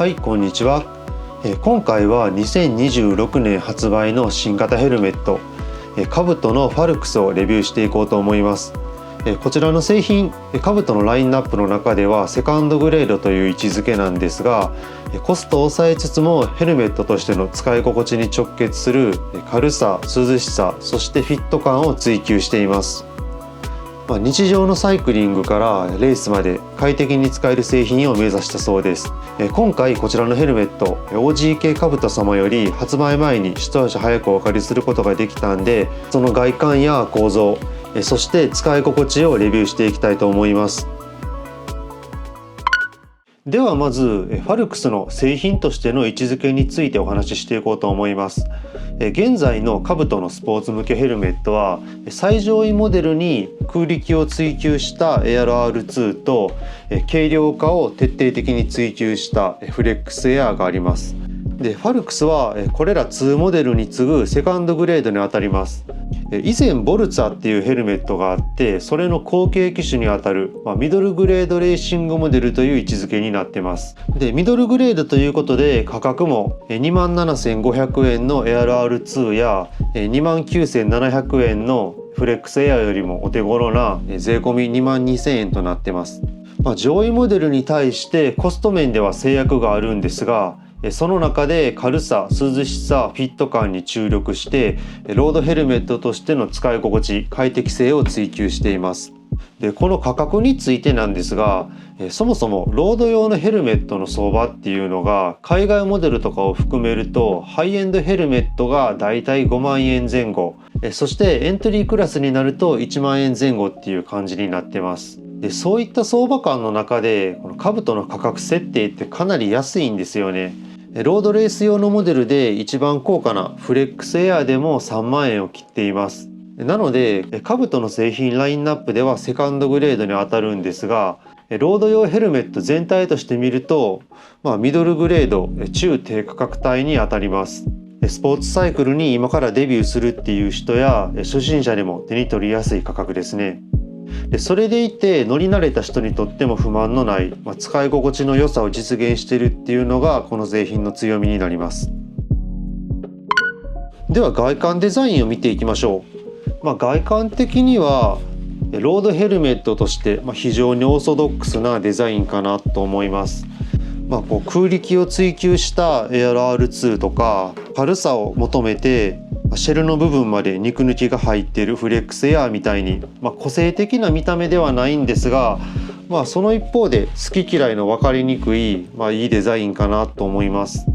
はい、こんにちは。今回は2026年発売の新型ヘルメットカブトのファルクスをレビューしていこうと思います。こちらの製品カブトのラインナップの中ではセカンドグレードという位置づけなんですが、コストを抑えつつもヘルメットとしての使い心地に直結する軽さ、涼しさ、そしてフィット感を追求しています。日常のサイクリングからレースまで快適に使える製品を目指したそうです。今回こちらのヘルメット OGK カブト様より発売前に一足早くお借りすることができたんで、その外観や構造、そして使い心地をレビューしていきたいと思います。ではまずファルクスの製品としての位置づけについてお話ししていこうと思います。現在のカブトのスポーツ向けヘルメットは最上位モデルに空力を追求した ARR2 と軽量化を徹底的に追求したフレックスエアーがあります。でファルクスはこれら2モデルに次ぐセカンドグレードにあたります。以前ボルツァっていうヘルメットがあって、それの後継機種にあたる、ミドルグレードレーシングモデルという位置づけになってます。でミドルグレードということで価格も 27,500 円の ARR2 や 29,700 円のフレックスエアよりもお手頃な税込み 22,000 円となってます。上位モデルに対してコスト面では制約があるんですが、その中で軽さ、涼しさ、フィット感に注力してロードヘルメットとしての使い心地、快適性を追求しています。でこの価格についてなんですが、そもそもロード用のヘルメットの相場っていうのが海外モデルとかを含めるとハイエンドヘルメットがだいたい5万円前後、そしてエントリークラスになると1万円前後っていう感じになってます。でそういった相場感の中でこのカブトの価格設定ってかなり安いんですよね。ロードレース用のモデルで一番高価なフレックスエアでも3万円を切っています。なのでカブトの製品ラインナップではセカンドグレードに当たるんですが、ロード用ヘルメット全体として見ると、ミドルグレード中低価格帯に当たります。スポーツサイクルに今からデビューするっていう人や初心者でも手に取りやすい価格ですね。それでいて乗り慣れた人にとっても不満のない、使い心地の良さを実現しているっていうのがこの製品の強みになります。では外観デザインを見ていきましょう。外観的にはロードヘルメットとして非常にオーソドックスなデザインかなと思います。空力を追求した ARR2 とか軽さを求めてシェルの部分まで肉抜きが入っているフレックスエアーみたいに、個性的な見た目ではないんですが、その一方で好き嫌いの分かりにくい、いいデザインかなと思います。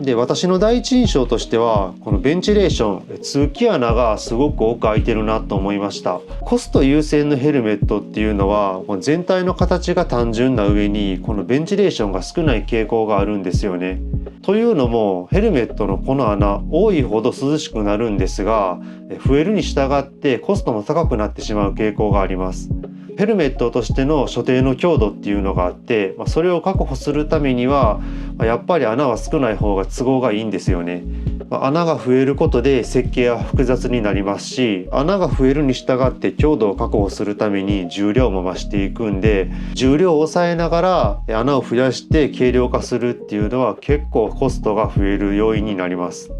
で私の第一印象としてはこのベンチレーション、通気穴がすごく多く開いてるなと思いました。コスト優先のヘルメットっていうのは全体の形が単純な上にこのベンチレーションが少ない傾向があるんですよね。というのもヘルメットのこの穴多いほど涼しくなるんですが、増えるに従ってコストも高くなってしまう傾向があります。ヘルメットとしての所定の強度っていうのがあって、それを確保するためにはやっぱり穴は少ない方が都合がいいんですよね。穴が増えることで設計は複雑になりますし、穴が増えるに従って強度を確保するために重量も増していくんで、重量を抑えながら穴を増やして軽量化するっていうのは結構コストが増える要因になります。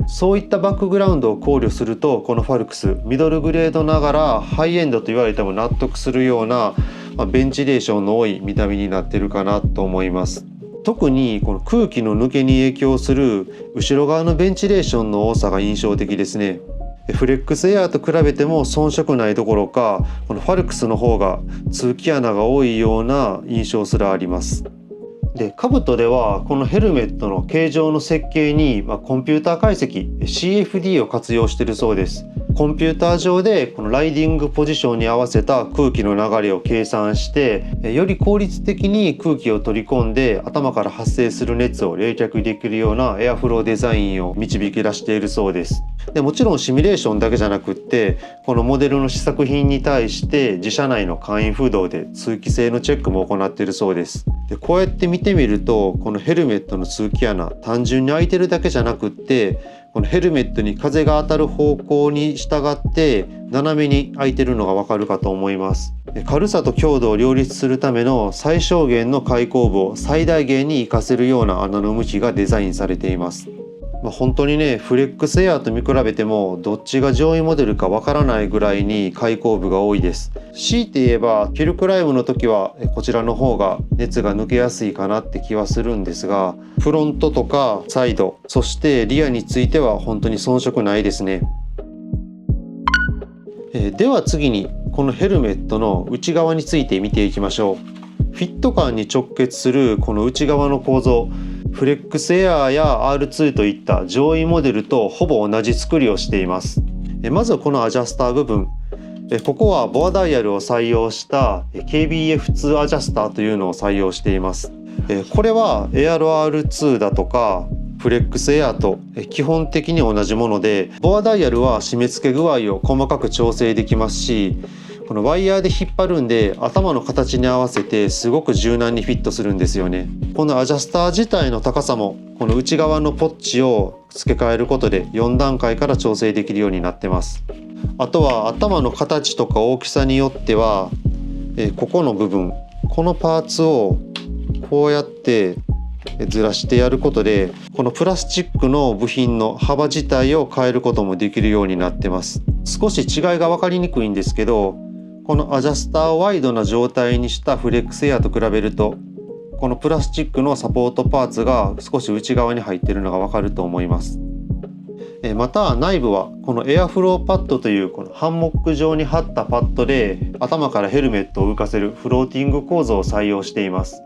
そういったバックグラウンドを考慮するとこのファルクスミドルグレードながらハイエンドと言われても納得するような、ベンチレーションの多い見た目になっているかなと思います。特にこの空気の抜けに影響する後ろ側のベンチレーションの多さが印象的ですね。フレックスエアーと比べても遜色ないどころかこのファルクスの方が通気穴が多いような印象すらあります。でカブトではこのヘルメットの形状の設計に、コンピューター解析 CFD を活用しているそうです。コンピューター上でこのライディングポジションに合わせた空気の流れを計算してより効率的に空気を取り込んで頭から発生する熱を冷却できるようなエアフローデザインを導き出しているそうです。でもちろんシミュレーションだけじゃなくってこのモデルの試作品に対して自社内の簡易風洞で通気性のチェックも行っているそうです。でこうやって見てみるとこのヘルメットの通気穴単純に開いてるだけじゃなくってこのヘルメットに風が当たる方向に従って斜めに開いてるのがわかるかと思います。軽さと強度を両立するための最小限の開口部を最大限に活かせるような穴の向きがデザインされています。本当にね、フレックスエアと見比べてもどっちが上位モデルかわからないぐらいに開口部が多いです。強いて言えばヒルクライムの時はこちらの方が熱が抜けやすいかなって気はするんですが、フロントとかサイド、そしてリアについては本当に遜色ないですね。では次にこのヘルメットの内側について見ていきましょう。フィット感に直結するこの内側の構造、フレックスエアーや R2 といった上位モデルとほぼ同じ作りをしています。まずはこのアジャスター部分、ここはボアダイヤルを採用した KBF2 アジャスターというのを採用しています。これはエアロ R2 だとかフレックスエアーと基本的に同じもので、ボアダイヤルは締め付け具合を細かく調整できますし、このワイヤーで引っ張るんで頭の形に合わせてすごく柔軟にフィットするんですよね。このアジャスター自体の高さもこの内側のポッチを付け替えることで4段階から調整できるようになってます。あとは頭の形とか大きさによってはここの部分、このパーツをこうやってずらしてやることでこのプラスチックの部品の幅自体を変えることもできるようになってます。少し違いが分かりにくいんですけど、このアジャスターをワイドな状態にしたフレックスエアと比べるとこのプラスチックのサポートパーツが少し内側に入っているのが分かると思います。また内部はこのエアフローパッドというこのハンモック状に貼ったパッドで頭からヘルメットを浮かせるフローティング構造を採用しています。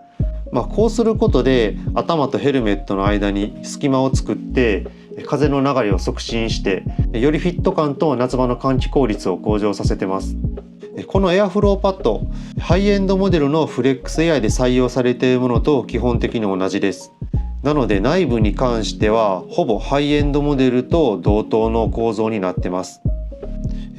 こうすることで頭とヘルメットの間に隙間を作って風の流れを促進してよりフィット感と夏場の換気効率を向上させてます。このエアフローパッド、ハイエンドモデルのフレックスエアで採用されているものと基本的に同じです。なので内部に関してはほぼハイエンドモデルと同等の構造になってます。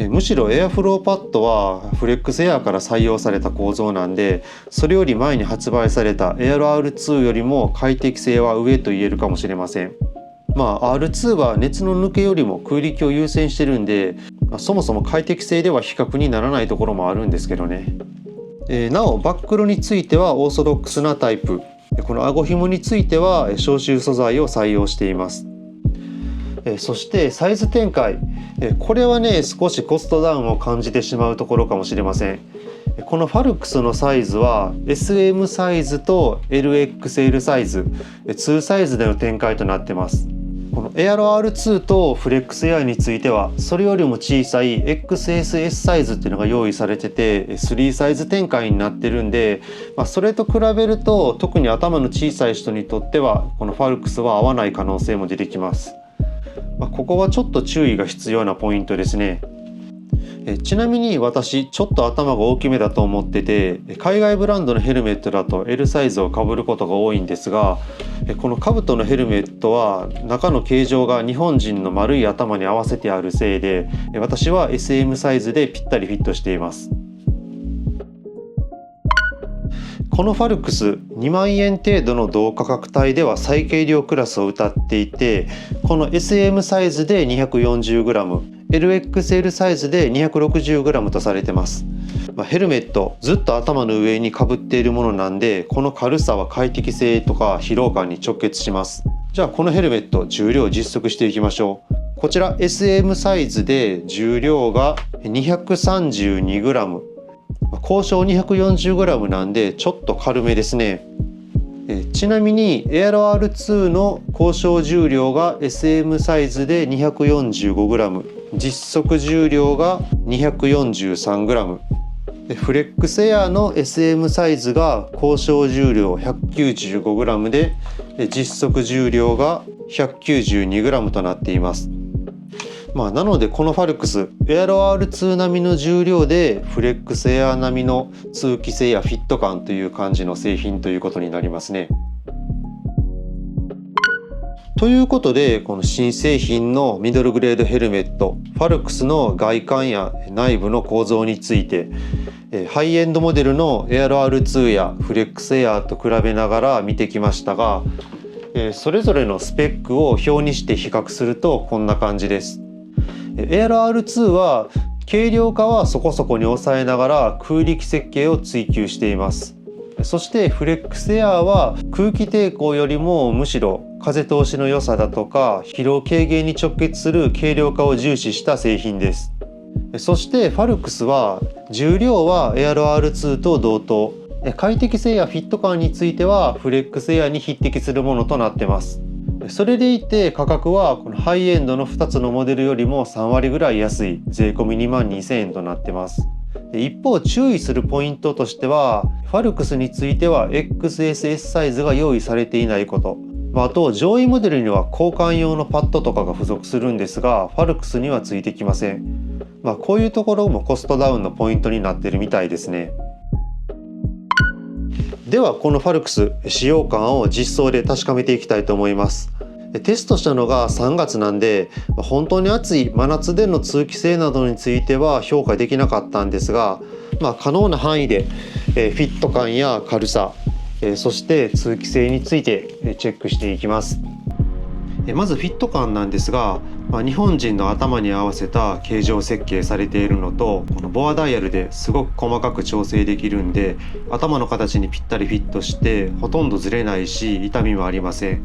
むしろエアフローパッドはフレックスエアから採用された構造なんで、それより前に発売されたエアロ R2 よりも快適性は上と言えるかもしれません。R2 は熱の抜けよりも空力を優先してるんで、そもそも快適性では比較にならないところもあるんですけどね。なおバックルについてはオーソドックスなタイプ、この顎紐については消臭素材を採用しています。そしてサイズ展開、これはね少しコストダウンを感じてしまうところかもしれません。このファルクスのサイズは SM サイズと LXL サイズ2サイズでの展開となってます。このエアロ R2 とフレックスエアについてはそれよりも小さい XSS サイズっていうのが用意されてて3サイズ展開になってるんで、それと比べると特に頭の小さい人にとってはこのファルクスは合わない可能性も出てきます。ここはちょっと注意が必要なポイントですね。ちなみに私ちょっと頭が大きめだと思ってて、海外ブランドのヘルメットだと L サイズをかぶることが多いんですが、この兜のヘルメットは中の形状が日本人の丸い頭に合わせてあるせいで、私は SM サイズでぴったりフィットしています。このファルクス2万円程度の同価格帯では最軽量クラスを謳っていて、この SM サイズで 240g、LXL サイズで 260g とされてます。ヘルメットずっと頭の上にかぶっているものなんで、この軽さは快適性とか疲労感に直結します。じゃあこのヘルメット重量実測していきましょう。こちら SM サイズで重量が 232g、交渉 240g なんでちょっと軽めですね。ちなみにエアロ R2 の交渉重量が SM サイズで 245g、 実測重量が 243g、 フレックスエアの SM サイズが交渉重量 195g で実測重量が 192g となっています。なのでこのファルクスエアロ R2 並みの重量でフレックスエア並みの通気性やフィット感という感じの製品ということになりますね。ということでこの新製品のミドルグレードヘルメットファルクスの外観や内部の構造についてハイエンドモデルのエアロ R2 やフレックスエアと比べながら見てきましたが、それぞれのスペックを表にして比較するとこんな感じです。ARR2 は軽量化はそこそこに抑えながら空力設計を追求しています。そしてフレックスエアーは空気抵抗よりもむしろ風通しの良さだとか疲労軽減に直結する軽量化を重視した製品です。そしてファルクスは重量は ARR2 と同等、快適性やフィット感についてはフレックスエアに匹敵するものとなっています。それでいて価格はこのハイエンドの2つのモデルよりも3割ぐらい安い税込み22,000円となっています。一方注意するポイントとしてはファルクスについては XSS サイズが用意されていないこと、あと上位モデルには交換用のパッドとかが付属するんですがファルクスにはついてきません。こういうところもコストダウンのポイントになっているみたいですね。ではこのファルクス使用感を実装で確かめていきたいと思います。テストしたのが3月なんで本当に暑い真夏での通気性などについては評価できなかったんですが、可能な範囲でフィット感や軽さそして通気性についてチェックしていきます。まずフィット感なんですが、日本人の頭に合わせた形状設計されているのとこのボアダイヤルですごく細かく調整できるんで頭の形にぴったりフィットしてほとんどずれないし痛みもありません。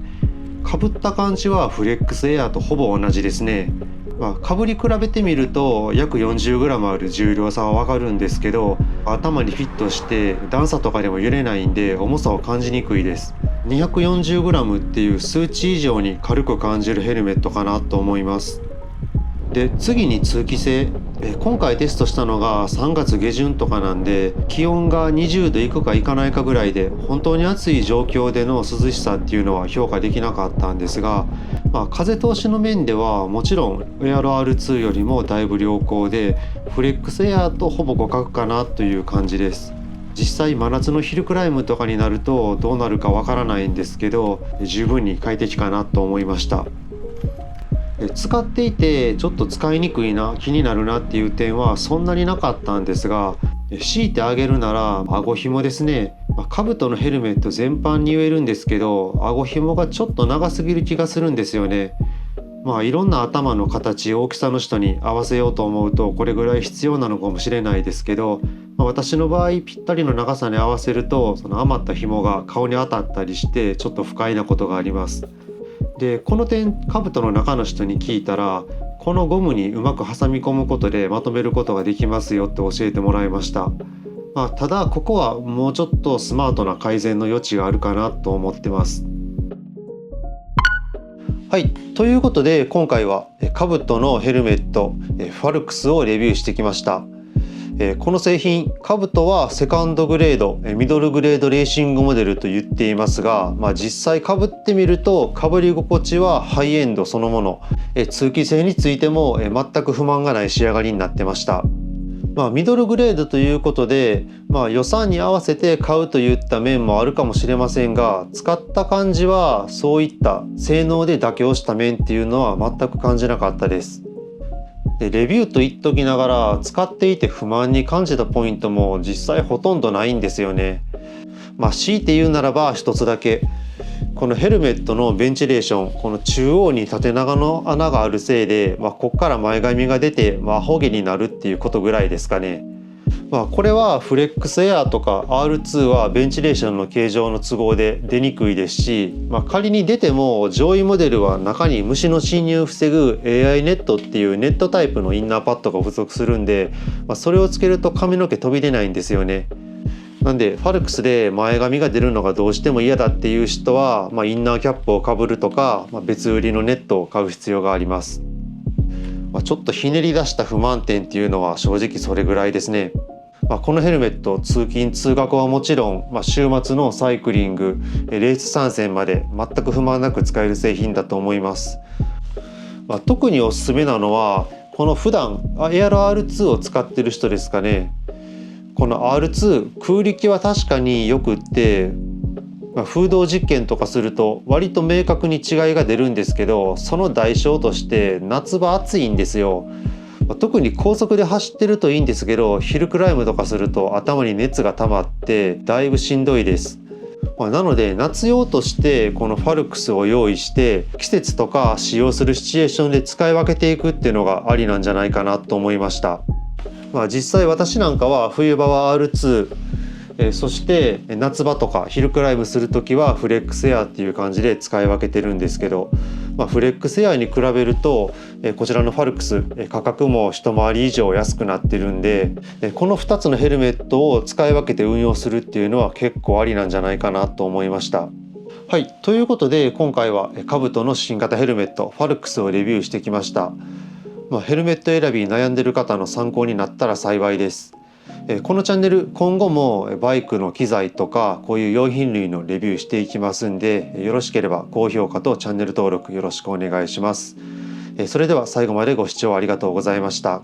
かぶった感じはフレックスエアとほぼ同じですね。かぶり比べてみると約 40g ある重量差はわかるんですけど頭にフィットして段差とかでも揺れないんで重さを感じにくいです。 240g っていう数値以上に軽く感じるヘルメットかなと思います。で次に通気性、今回テストしたのが3月下旬とかなんで気温が20度いくかいかないかぐらいで本当に暑い状況での涼しさっていうのは評価できなかったんですが、風通しの面ではもちろん ARR2 よりもだいぶ良好でフレックスエアとほぼ互角かなという感じです。実際真夏のヒルクライムとかになるとどうなるかわからないんですけど十分に快適かなと思いました。使っていてちょっと使いにくいな気になるなっていう点はそんなになかったんですが強いてあげるなら顎紐ですね。兜のヘルメット全般に言えるんですけど顎紐がちょっと長すぎる気がするんですよね。いろんな頭の形大きさの人に合わせようと思うとこれぐらい必要なのかもしれないですけど、私の場合ぴったりの長さに合わせるとその余った紐が顔に当たったりしてちょっと不快なことがあります。でこの点兜の中の人に聞いたらこのゴムにうまく挟み込むことでまとめることができますよって教えてもらいました。ただここはもうちょっとスマートな改善の余地があるかなと思ってます。はい、ということで今回は兜のヘルメットファルクスをレビューしてきました。この製品兜はセカンドグレードミドルグレードレーシングモデルと言っていますが、実際被ってみると被り心地はハイエンドそのもの、通気性についても全く不満がない仕上がりになってました。ミドルグレードということで、予算に合わせて買うといった面もあるかもしれませんが使った感じはそういった性能で妥協した面っていうのは全く感じなかったです。でレビューと言っときながら使っていて不満に感じたポイントも実際ほとんどないんですよね。強いて言うならば一つだけこのヘルメットのベンチレーションこの中央に縦長の穴があるせいで、こっから前髪が出てアホ毛になるっていうことぐらいですかね。これはフレックスエアとか R2 はベンチレーションの形状の都合で出にくいですし、仮に出ても上位モデルは中に虫の侵入を防ぐ AI ネットっていうネットタイプのインナーパッドが付属するんで、それをつけると髪の毛飛び出ないんですよね。なんでファルクスで前髪が出るのがどうしても嫌だっていう人は、インナーキャップをかぶるとか、別売りのネットを買う必要があります。ちょっとひねり出した不満点っていうのは正直それぐらいですね。このヘルメット通勤通学はもちろん、週末のサイクリングレース参戦まで全く不満なく使える製品だと思います。特におすすめなのはこの普段 ARR2 を使ってる人ですかね。この R2 空力は確かによくって風洞実験とかすると割と明確に違いが出るんですけどその代償として夏場暑いんですよ。特に高速で走ってるといいんですけどヒルクライムとかすると頭に熱が溜まってだいぶしんどいです。なので夏用としてこのファルクスを用意して季節とか使用するシチュエーションで使い分けていくっていうのがありなんじゃないかなと思いました。実際私なんかは冬場は R2、そして夏場とかヒルクライムする時はフレックスエアっていう感じで使い分けてるんですけど、フレックスエアに比べるとこちらのファルクス価格も一回り以上安くなってるんで、この2つのヘルメットを使い分けて運用するっていうのは結構ありなんじゃないかなと思いました。はい、ということで今回はカブトの新型ヘルメットファルクスをレビューしてきました。ヘルメット選びに悩んでる方の参考になったら幸いです。このチャンネル今後もバイクの機材とかこういう用品類のレビューしていきますんで、よろしければ高評価とチャンネル登録よろしくお願いします。それでは最後までご視聴ありがとうございました。